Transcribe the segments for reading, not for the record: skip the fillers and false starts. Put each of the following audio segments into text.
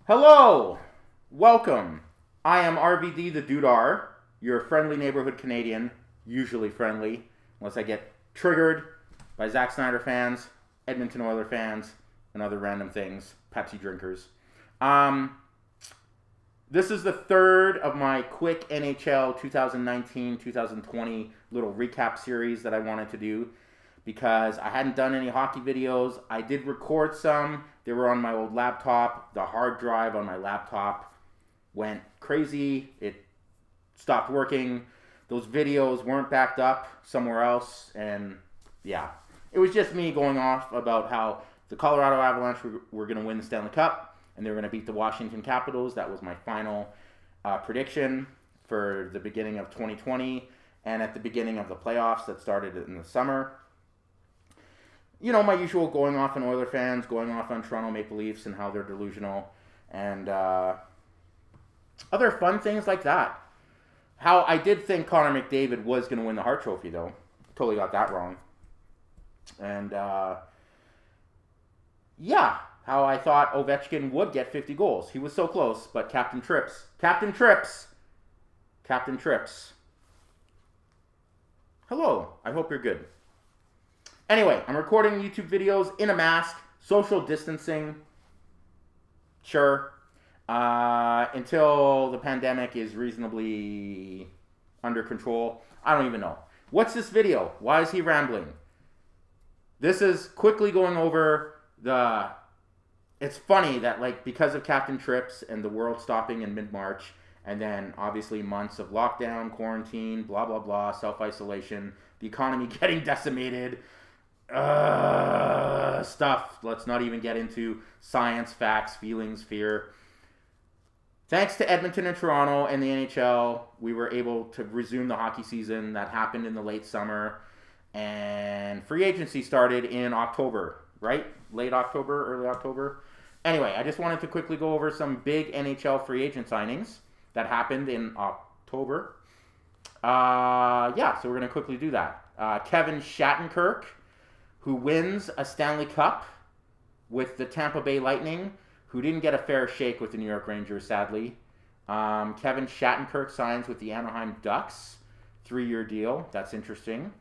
Hello! Welcome. I am RVD the Dudar, your friendly neighborhood Canadian, usually friendly, unless I get triggered by Zack Snyder fans, Edmonton Oilers fans, and other random things, Pepsi drinkers. This is the third of my quick NHL 2019-2020 little recap series that I wanted to do because I hadn't done any hockey videos. I did record some. They were on my old laptop. The hard drive on my laptop went crazy. It stopped working. Those videos weren't backed up somewhere else. And yeah, it was just me going off about how the Colorado Avalanche were going to win the Stanley Cup and they were going to beat the Washington Capitals. That was my final prediction for the beginning of 2020 and at the beginning of the playoffs that started in the summer. You know, my usual going off on Oilers fans, going off on Toronto Maple Leafs and how they're delusional, and other fun things like that. How I did think Connor McDavid was going to win the Hart Trophy, though. Totally got that wrong. And, yeah, how I thought Ovechkin would get 50 goals. He was so close, but Captain Trips. Hello, I hope you're good. Anyway, I'm recording YouTube videos in a mask, social distancing, sure, until the pandemic is reasonably under control. I don't even know. What's this video? Why is he rambling? This is quickly going over the... It's funny that, like, because of Captain Trips and the world stopping in mid-March, and then obviously months of lockdown, quarantine, blah, blah, blah, self-isolation, the economy getting decimated... stuff. Let's not even get into science, facts, feelings, fear. Thanks to Edmonton and Toronto and the NHL, we were able to resume the hockey season that happened in the late summer. And free agency started in October, right? Late October, early October. Anyway, I just wanted to quickly go over some big NHL free agent signings that happened in October. Yeah, so we're going to quickly do that. Kevin Shattenkirk, who wins a Stanley Cup with the Tampa Bay Lightning, who didn't get a fair shake with the New York Rangers, sadly. Kevin Shattenkirk signs with the Anaheim Ducks, 3-year deal. That's interesting.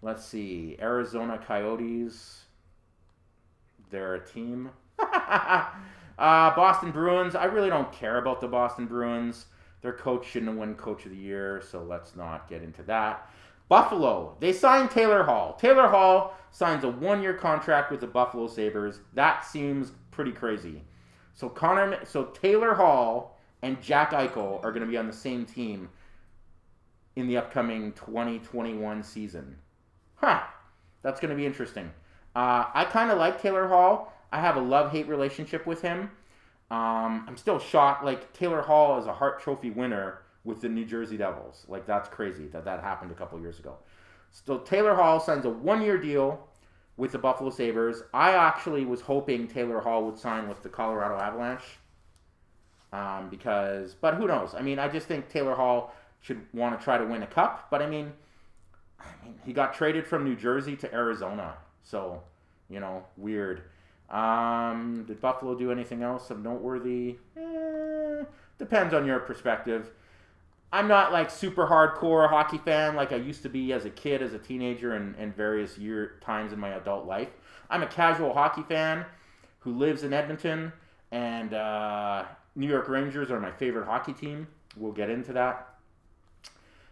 Let's see. Arizona Coyotes, they're a team. Boston Bruins, I really don't care about the Boston Bruins. Their coach shouldn't have won Coach of the Year, so let's not get into that. Buffalo, they signed Taylor Hall. Taylor Hall signs a 1-year contract with the Buffalo Sabres. That seems pretty crazy. So Taylor Hall and Jack Eichel are going to be on the same team in the upcoming 2021 season. That's going to be interesting. I kind of like Taylor Hall. I have a love-hate relationship with him. I'm still shocked. Like, Taylor Hall is a Hart Trophy winner with the New Jersey Devils. Like, that's crazy that happened a couple years ago. So Taylor Hall signs a 1-year deal with the Buffalo Sabres. I actually was hoping Taylor Hall would sign with the Colorado Avalanche. But who knows? I mean, I just think Taylor Hall should want to try to win a cup. But I mean, he got traded from New Jersey to Arizona. So, you know, weird. Did Buffalo do anything else of noteworthy? Depends on your perspective. I'm not like super hardcore hockey fan like I used to be as a kid, as a teenager, and various times in my adult life. I'm a casual hockey fan who lives in Edmonton, and New York Rangers are my favorite hockey team. We'll get into that.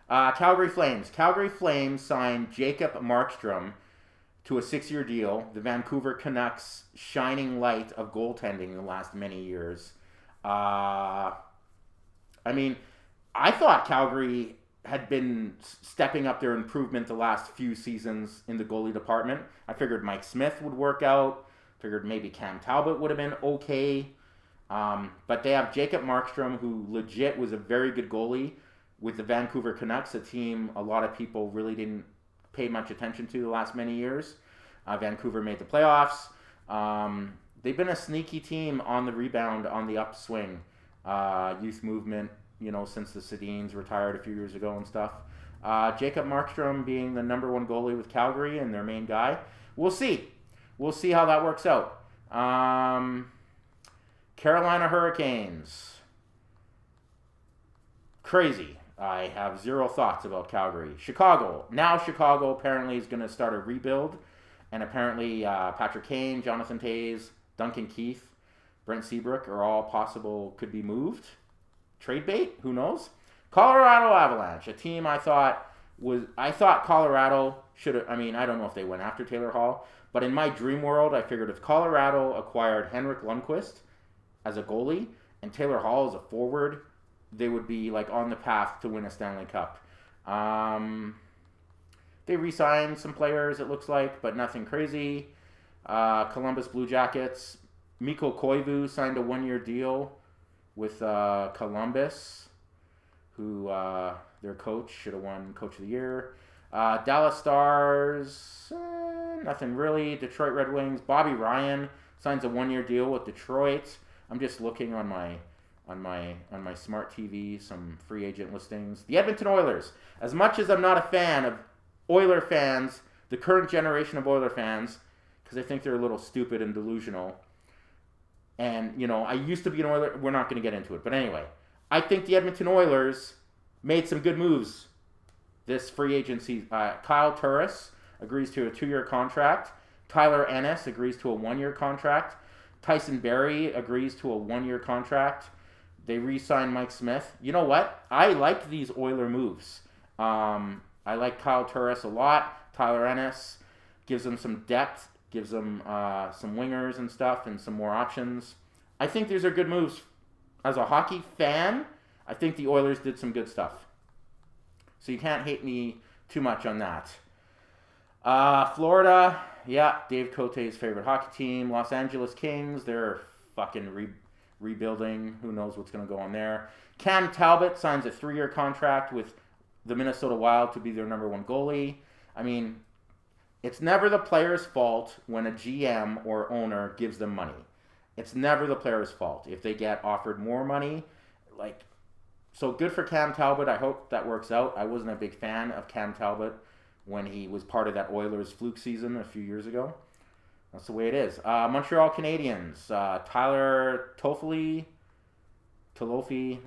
Calgary Flames. Calgary Flames signed Jacob Markstrom to a 6-year deal. The Vancouver Canucks' shining light of goaltending in the last many years. I mean, I thought Calgary had been stepping up their improvement the last few seasons in the goalie department. I figured Mike Smith would work out. Figured maybe Cam Talbot would have been okay. But they have Jacob Markstrom, who legit was a very good goalie with the Vancouver Canucks, a team a lot of people really didn't pay much attention to the last many years. Vancouver made the playoffs. They've been a sneaky team on the rebound, on the upswing. Youth movement, you know, since the Sedins retired a few years ago and stuff. Jacob Markstrom being the number 1 goalie with Calgary and their main guy. We'll see. We'll see how that works out. Carolina Hurricanes. Crazy. I have zero thoughts about Calgary. Chicago. Now Chicago apparently is going to start a rebuild. And apparently Patrick Kane, Jonathan Toews, Duncan Keith, Brent Seabrook are all possible, could be moved. Trade bait? Who knows? Colorado Avalanche, a team I thought Colorado should have, I mean, I don't know if they went after Taylor Hall, but in my dream world, I figured if Colorado acquired Henrik Lundqvist as a goalie and Taylor Hall as a forward, they would be like on the path to win a Stanley Cup. They re-signed some players, it looks like, but nothing crazy. Columbus Blue Jackets. Mikko Koivu signed a one-year deal with Columbus, who their coach should have won Coach of the Year. Dallas Stars, nothing really. Detroit Red Wings. Bobby Ryan signs a one-year deal with Detroit. I'm just looking on my smart TV, some free agent listings. The Edmonton Oilers. As much as I'm not a fan of Oiler fans, the current generation of Oiler fans, because I think they're a little stupid and delusional. And, you know, I used to be an Oiler. We're not going to get into it. But anyway, I think the Edmonton Oilers made some good moves this free agency. Kyle Turris agrees to a 2-year contract. Tyler Ennis agrees to a 1-year contract. Tyson Barrie agrees to a 1-year contract. They re-signed Mike Smith. You know what? I like these Oiler moves. I like Kyle Turris a lot. Tyler Ennis gives them some depth, gives them some wingers and stuff and some more options. I think these are good moves. As a hockey fan, I think the Oilers did some good stuff. So you can't hate me too much on that. Florida, yeah, Dave Cote's favorite hockey team. Los Angeles Kings, they're fucking rebuilding. Who knows what's going to go on there. Cam Talbot signs a 3-year contract with the Minnesota Wild to be their number 1 goalie. I mean, it's never the player's fault when a GM or owner gives them money. It's never the player's fault if they get offered more money. So good for Cam Talbot. I hope that works out. I wasn't a big fan of Cam Talbot when he was part of that Oilers fluke season a few years ago. That's the way it is. Montreal Canadiens. Tyler Toffoli,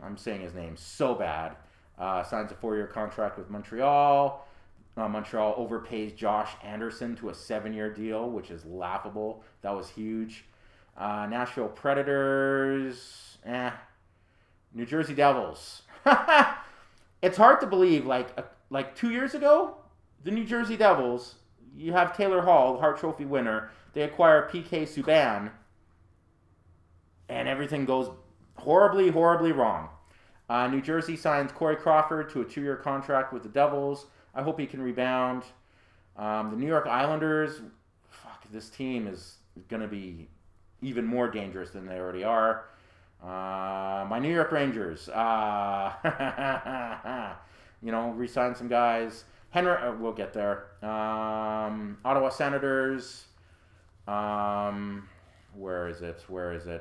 I'm saying his name so bad. Signs a 4-year contract with Montreal. Montreal overpays Josh Anderson to a 7-year deal, which is laughable. That was huge. Nashville Predators. New Jersey Devils. It's hard to believe. Like 2 years ago, the New Jersey Devils, you have Taylor Hall, the Hart Trophy winner. They acquire PK Subban, and everything goes horribly, horribly wrong. New Jersey signs Corey Crawford to a 2-year contract with the Devils. I hope he can rebound. The New York Islanders, this team is going to be even more dangerous than they already are. My New York Rangers, re-sign some guys. We'll get there. Ottawa Senators. Where is it?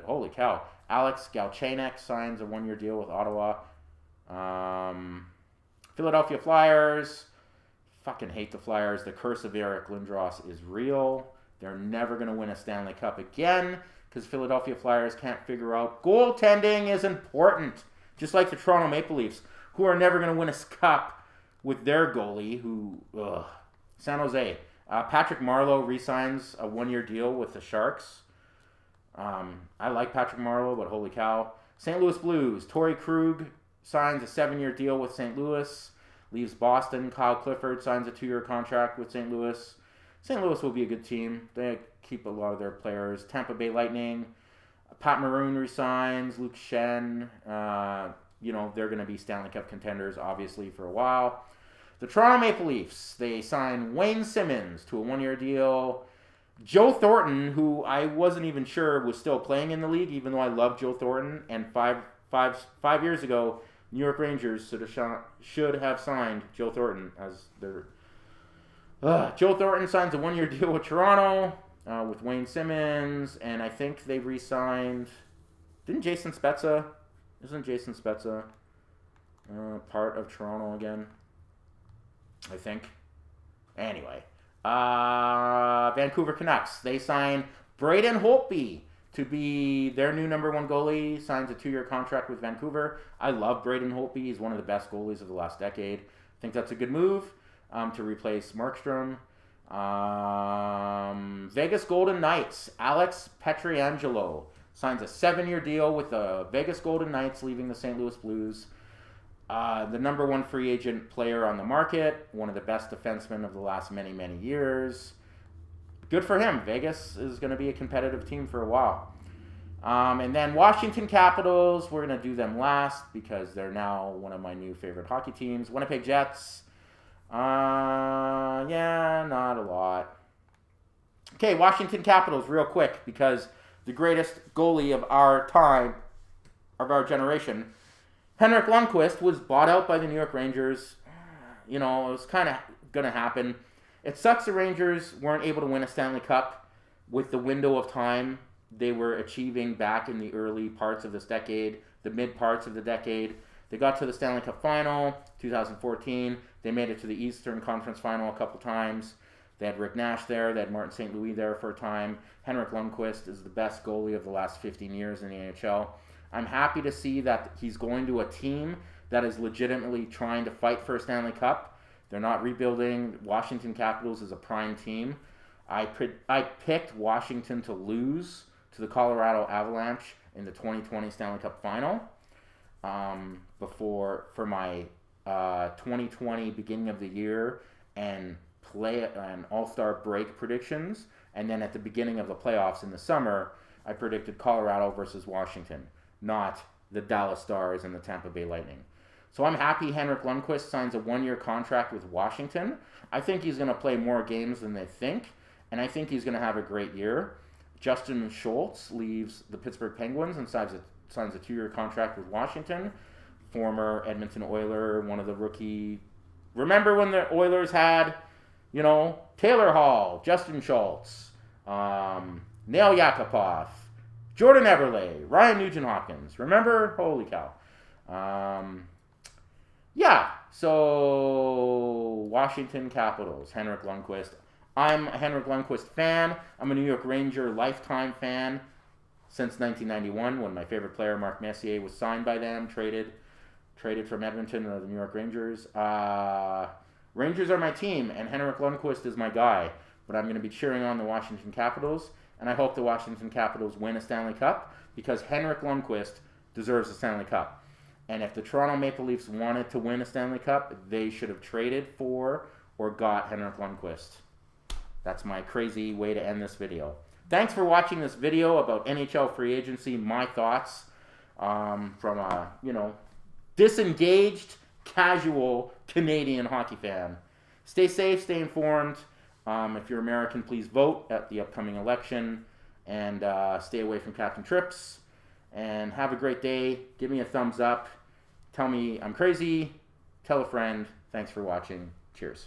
Holy cow. Alex Galchenyuk signs a 1-year deal with Ottawa. Philadelphia Flyers. Fucking hate the Flyers. The curse of Eric Lindros is real. They're never going to win a Stanley Cup again because Philadelphia Flyers can't figure out goaltending is important. Just like the Toronto Maple Leafs, who are never going to win a cup with their goalie, San Jose. Patrick Marleau re-signs a 1-year deal with the Sharks. I like Patrick Marleau, but holy cow. St. Louis Blues. Torrey Krug signs a 7-year deal with St. Louis. Leaves Boston. Kyle Clifford signs a 2-year contract with St. Louis. St. Louis will be a good team. They keep a lot of their players. Tampa Bay Lightning. Pat Maroon resigns. Luke Shen. They're going to be Stanley Cup contenders, obviously, for a while. The Toronto Maple Leafs. They sign Wayne Simmons to a 1-year deal. Joe Thornton, who I wasn't even sure was still playing in the league, even though I love Joe Thornton. And five years ago, New York Rangers should have signed Joe Thornton as their... Joe Thornton signs a 1-year deal with Toronto with Wayne Simmons, and I think they re-signed... Isn't Jason Spezza part of Toronto again? I think. Anyway. Vancouver Canucks. They sign Braden Holtby to be their new number one goalie, signs a 2-year contract with Vancouver. I love Braden Holtby. He's one of the best goalies of the last decade. I think that's a good move to replace Markstrom. Vegas Golden Knights, Alex Pietrangelo signs a 7-year deal with the Vegas Golden Knights, leaving the St. Louis Blues. The number one free agent player on the market, one of the best defensemen of the last many, many years. Good for him. Vegas is going to be a competitive team for a while. And then Washington Capitals, we're going to do them last because they're now one of my new favorite hockey teams. Winnipeg Jets, yeah, not a lot. Okay, Washington Capitals, real quick, because the greatest goalie of our time, of our generation, Henrik Lundqvist, was bought out by the New York Rangers. You know, it was kind of going to happen. It sucks the Rangers weren't able to win a Stanley Cup with the window of time they were achieving back in the early parts of this decade, the mid parts of the decade. They got to the Stanley Cup Final, 2014. They made it to the Eastern Conference Final a couple times. They had Rick Nash there. They had Martin St. Louis there for a time. Henrik Lundqvist is the best goalie of the last 15 years in the NHL. I'm happy to see that he's going to a team that is legitimately trying to fight for a Stanley Cup. They're not rebuilding. Washington Capitals is a prime team. I picked Washington to lose to the Colorado Avalanche in the 2020 Stanley Cup Final for my 2020 beginning of the year and All-Star break predictions. And then at the beginning of the playoffs in the summer, I predicted Colorado versus Washington, not the Dallas Stars and the Tampa Bay Lightning. So I'm happy Henrik Lundqvist signs a 1-year contract with Washington. I think he's going to play more games than they think, and I think he's going to have a great year. Justin Schultz leaves the Pittsburgh Penguins and signs a 2-year contract with Washington. Former Edmonton Oiler, one of the rookie. Remember when the Oilers had, Taylor Hall, Justin Schultz, Nail Yakupov, Jordan Eberle, Ryan Nugent-Hopkins. Remember? Holy cow. Yeah, so Washington Capitals, Henrik Lundqvist. I'm a Henrik Lundqvist fan. I'm a New York Ranger lifetime fan since 1991 when my favorite player, Mark Messier, was signed by them, traded from Edmonton to the New York Rangers. Rangers are my team, and Henrik Lundqvist is my guy. But I'm going to be cheering on the Washington Capitals, and I hope the Washington Capitals win a Stanley Cup because Henrik Lundqvist deserves a Stanley Cup. And if the Toronto Maple Leafs wanted to win a Stanley Cup, they should have traded for or got Henrik Lundqvist. That's my crazy way to end this video. Thanks for watching this video about NHL Free Agency, my thoughts from a, disengaged, casual Canadian hockey fan. Stay safe, stay informed. If you're American, please vote at the upcoming election. And stay away from Captain Trips. And have a great day. Give me a thumbs up. Tell me I'm crazy. Tell a friend. Thanks for watching. Cheers.